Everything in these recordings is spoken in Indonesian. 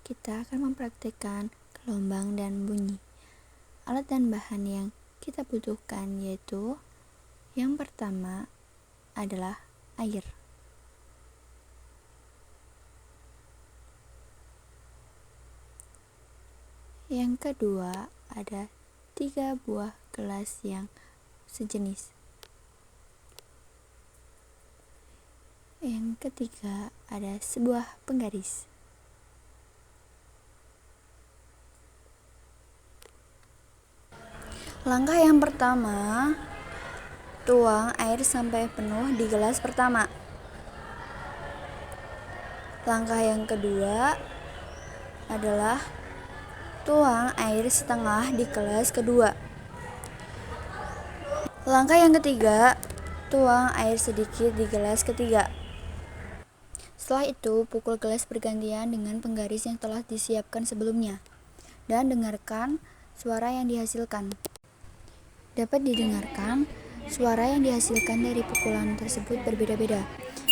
kita akan mempraktikkan gelombang dan bunyi. Alat dan bahan yang kita butuhkan yaitu yang pertama adalah air. Yang kedua ada 3 buah gelas yang sejenis. Yang ketiga ada sebuah penggaris. Langkah yang pertama, tuang air sampai penuh di gelas pertama. Langkah yang kedua adalah tuang air setengah di gelas kedua. Langkah yang ketiga, tuang air sedikit di gelas ketiga. Setelah itu, pukul gelas bergantian dengan penggaris yang telah disiapkan sebelumnya dan dengarkan suara yang dihasilkan. Dapat didengarkan, suara yang dihasilkan dari pukulan tersebut berbeda-beda.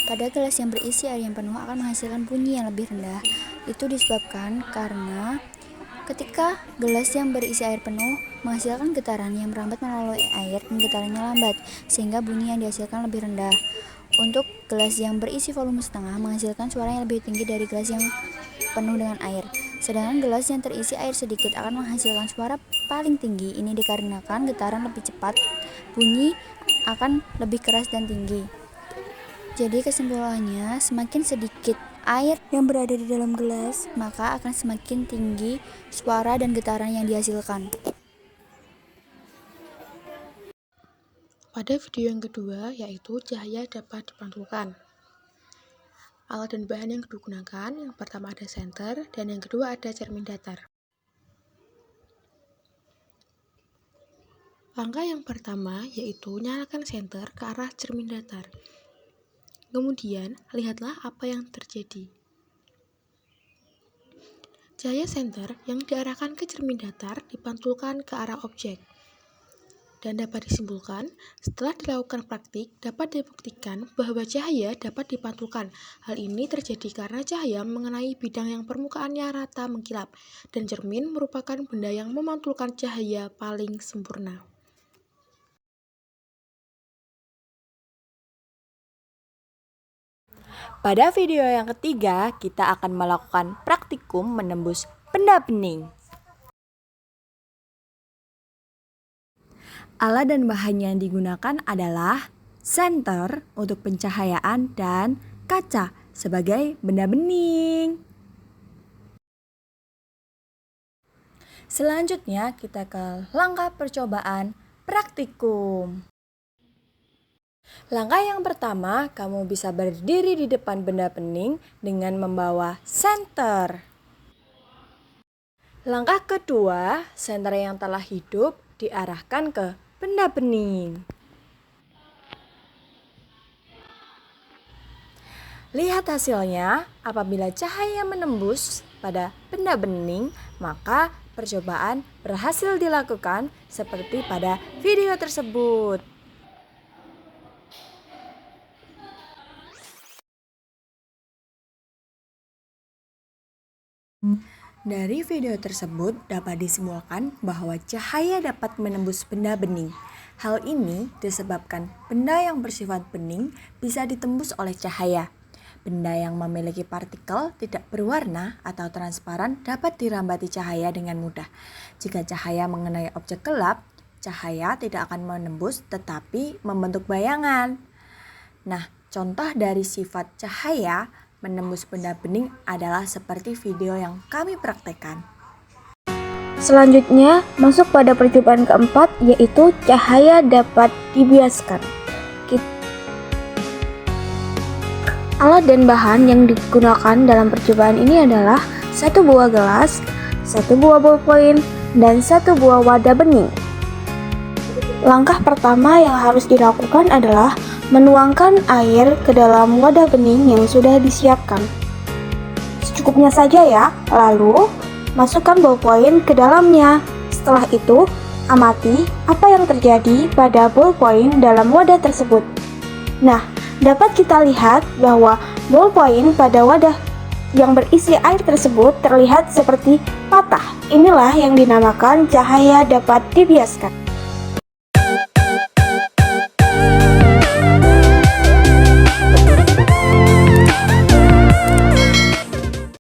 Pada gelas yang berisi air yang penuh akan menghasilkan bunyi yang lebih rendah. Itu disebabkan karena ketika gelas yang berisi air penuh menghasilkan getaran yang merambat melalui air dan getarannya lambat, sehingga bunyi yang dihasilkan lebih rendah. Untuk gelas yang berisi volume setengah menghasilkan suara yang lebih tinggi dari gelas yang penuh dengan air. Sedangkan gelas yang terisi air sedikit akan menghasilkan suara paling tinggi. Ini dikarenakan getaran lebih cepat, bunyi akan lebih keras dan tinggi. Jadi kesimpulannya, semakin sedikit air yang berada di dalam gelas, maka akan semakin tinggi suara dan getaran yang dihasilkan. Pada video yang kedua, yaitu cahaya dapat dipantulkan. Alat dan bahan yang digunakan, yang pertama ada senter, dan yang kedua ada cermin datar. Langkah yang pertama yaitu nyalakan senter ke arah cermin datar. Kemudian, lihatlah apa yang terjadi. Cahaya senter yang diarahkan ke cermin datar dipantulkan ke arah objek. Dan dapat disimpulkan, setelah dilakukan praktik, dapat dibuktikan bahwa cahaya dapat dipantulkan. Hal ini terjadi karena cahaya mengenai bidang yang permukaannya rata mengkilap, dan cermin merupakan benda yang memantulkan cahaya paling sempurna. Pada video yang ketiga, kita akan melakukan praktikum menembus benda bening. Alat dan bahan yang digunakan adalah senter untuk pencahayaan dan kaca sebagai benda bening. Selanjutnya kita ke langkah percobaan praktikum. Langkah yang pertama, kamu bisa berdiri di depan benda bening dengan membawa senter. Langkah kedua, senter yang telah hidup diarahkan ke benda bening. Lihat hasilnya, apabila cahaya menembus pada benda bening, maka percobaan berhasil dilakukan seperti pada video tersebut. Dari video tersebut dapat disimpulkan bahwa cahaya dapat menembus benda bening. Hal ini disebabkan benda yang bersifat bening bisa ditembus oleh cahaya. Benda yang memiliki partikel tidak berwarna atau transparan dapat dirambati cahaya dengan mudah. Jika cahaya mengenai objek gelap, cahaya tidak akan menembus tetapi membentuk bayangan. Nah, contoh dari sifat cahaya menembus benda bening adalah seperti video yang kami praktekkan. Selanjutnya, masuk pada percobaan keempat, yaitu cahaya dapat dibiaskan. Alat dan bahan yang digunakan dalam percobaan ini adalah 1 buah gelas, 1 buah ballpoint, dan 1 buah wadah bening. Langkah pertama yang harus dilakukan adalah menuangkan air ke dalam wadah bening yang sudah disiapkan. Secukupnya saja ya, lalu masukkan ballpoint ke dalamnya. Setelah itu, amati apa yang terjadi pada ballpoint dalam wadah tersebut. Nah, dapat kita lihat bahwa ballpoint pada wadah yang berisi air tersebut terlihat seperti patah. Inilah yang dinamakan cahaya dapat dibiaskan.